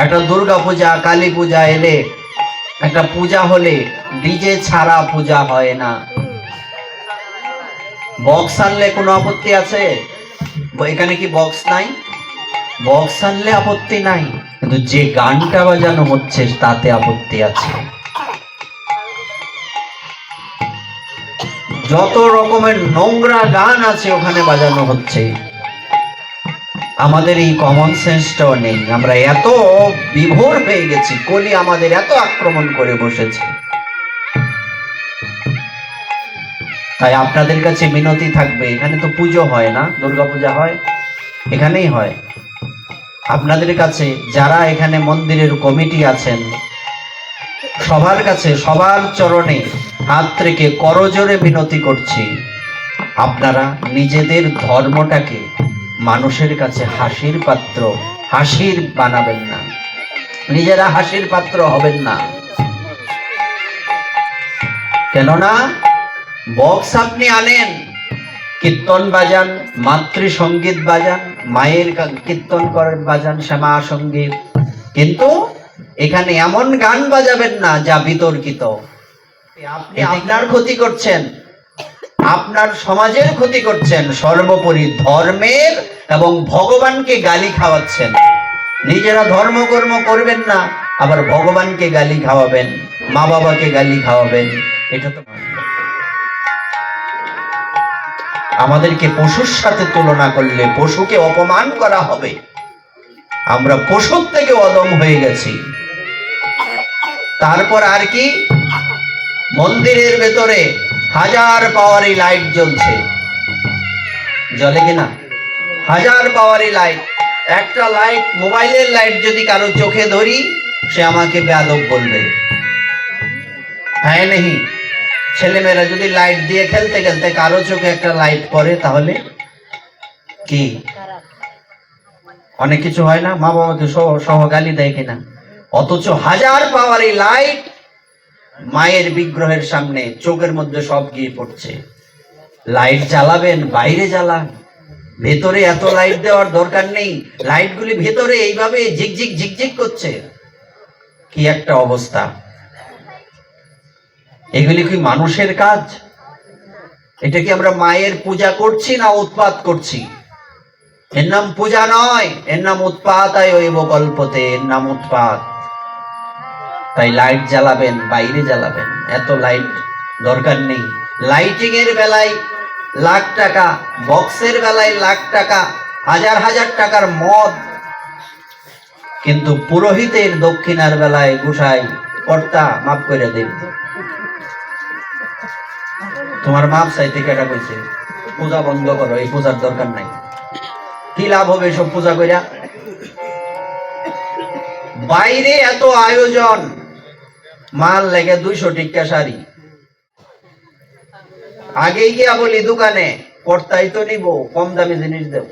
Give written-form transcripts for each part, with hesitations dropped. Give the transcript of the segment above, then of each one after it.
একটা দুর্গা পূজা, কালী পূজা এলে, একটা পূজা হলে ডিজে ছাড়া পূজা হয় না। বক্স আনলে কোনো আপত্তি আছে? এখানে কি বক্স নাই? বক্স আনলে আপত্তি নাই, কিন্তু যে গানটা বাজানো হচ্ছে তাতে আপত্তি আছে। যত রকমের নোংরা গান আছে ওখানে বাজানো হচ্ছে। আমাদের এই কমন সেন্সটাও নেই। আমরা এত বিভোর হয়ে গেছি, কলি আমাদের এত আক্রমণ করে বসেছে। তাই আপনাদের কাছে মিনতি থাকবে, এখানে তো পুজো হয় না, দুর্গা পূজা হয়, এখানেই হয়। আপনাদের কাছে যারা এখানে মন্দিরের কমিটি আছেন, সবার কাছে, সবার চরণে হাত রেখে করজোরে মিনতি করছি, আপনারা নিজেদের ধর্মটাকে মানুষের কাছে হাসির পাত্র, হাসির বানাবেন না, নিজেরা হাসির পাত্র হবেন না। কেননা বক্স আপনি আনেন, কীর্তন বাজান, মাতৃ সঙ্গীত বাজান, মায়ের কীর্তন করেন বাজান, শ্যামা সঙ্গীত, কিন্তু এখানে এমন গান বাজাবেন না যা বিতর্কিত। আপনি আপনার ক্ষতি করছেন, আপনার সমাজের ক্ষতি করছেন, সর্বোপরি ধর্মের এবং ভগবানকে গালি খাওয়াচ্ছেন। নিজেরা ধর্মকর্ম করবেন না, আবার ভগবানকে গালি খাওয়াবেন, মা বাবাকে গালি খাওয়াবেন, এটা তো আমাদেরকে পশুর সাথে তুলনা করলে পশুকে অপমান করা হবে। আমরা পশুর থেকে অদম হয়ে গেছি। তারপর আর কি, মন্দিরের ভেতরে 1000 পাওয়ারি লাইট জ্বলছে, জ্বলে কিনা? 1000 পাওয়ারি লাইট। একটা লাইট, মোবাইলের লাইট যদি কারো চোখে ধরি, সে আমাকে বেয়াদব বলবে, হ্যাঁ নেই? ছেলেমেয়েরা যদি লাইট দিয়ে খেলতে খেলতে কারো চোখে একটা লাইট পড়ে, তাহলে কি অনেক কিছু হয় না? মা বাবাকে সহ গালি দেয় কিনা? অথচ 1000 পাওয়ারি লাইট মায়ের বিগ্রহের সামনে, চোখের মধ্যে সব গিয়ে পড়ছে। লাইট জ্বালাবেন, বাইরে জ্বালান, ভেতরে এত লাইট দেওয়ার দরকার নেই। লাইটগুলি ভেতরে এইভাবে ঝিকঝিক ঝিকঝিক করছে, কি একটা অবস্থা! এগুলি কি মানুষের কাজ? এটা কি আমরা মায়ের পূজা করছি না উৎপাত করছি? এর নাম পূজা নয়, এর নাম উৎপাত। কল্পতে, এর নাম উৎপাত। তাই লাইট জ্বালাবেন, বাইরে জ্বালাবেন, এত লাইট দরকার নেই। লাইটিং এর বেলায় লাখ টাকা, বক্সের বেলায় লাখ টাকা, 1000 টাকার মদ, কিন্তু পুরোহিতের দক্ষিণার বেলায় গোসাই কর্তা মাফ করে দেব। তোমার মাপ চাইতে কেটা কইছে পূজা বন্ধ করো, এই পূজার দরকার নাই। কি লাভ হবে সব পূজা কইরা? বাইরে এত আয়োজন, মাল লেগে 200 টিক্কা শাড়ি, আগেই গিয়া বলি দোকানে, কর্তাই তো নিব, কম দামি জিনিস দেব।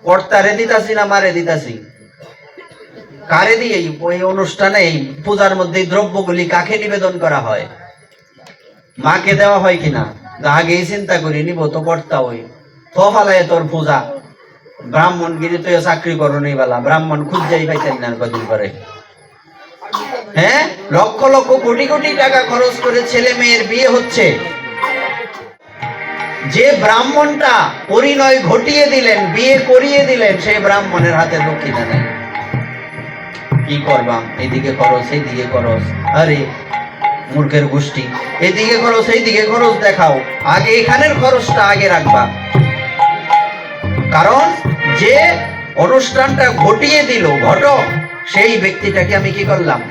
কর্তারে দিতাছি না মারে দিতাছি? কারে দিয়ে ওই অনুষ্ঠানে পূজার মধ্যে দ্রব্যগুলি কাকে নিবেদন করা হয়? মাকে দেওয়া হয় কিনা? আগেই চিন্তা করি, নিব তো কর্তা, ওই তো ফালায় তোর পূজা। ব্রাহ্মণগিরি তো চাকরি করো নেই বেলা, ব্রাহ্মণ খুঁজাই পাইতেন না কদিন পরে। হ্যাঁ, লক্ষ লক্ষ কোটি কোটি টাকা খরচ করে ছেলে মেয়ের বিয়ে হচ্ছে, যে ব্রাহ্মণটা পরিণয় ঘটিয়ে দিলেন, বিয়ে করিয়ে দিলেন, সেই ব্রাহ্মণের হাতে দক্ষিণা নেই। কি করবাম, এইদিকে খরচ এইদিকে খরচ, আরে মূর্খের গোষ্ঠী, এদিকে খরচ এইদিকে খরচ দেখাও, আগে এখানের খরচটা আগে রাখবা। কারণ যে অনুষ্ঠানটা ঘটিয়ে দিল ঘটক, সেই ব্যক্তিটাকে আমি কি করলাম?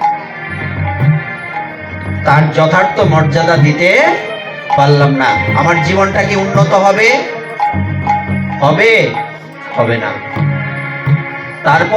তার যথার্থ মর্যাদা দিতে পারলাম না। আমার জীবনটা কি উন্নত হবে? হবে না। তারপর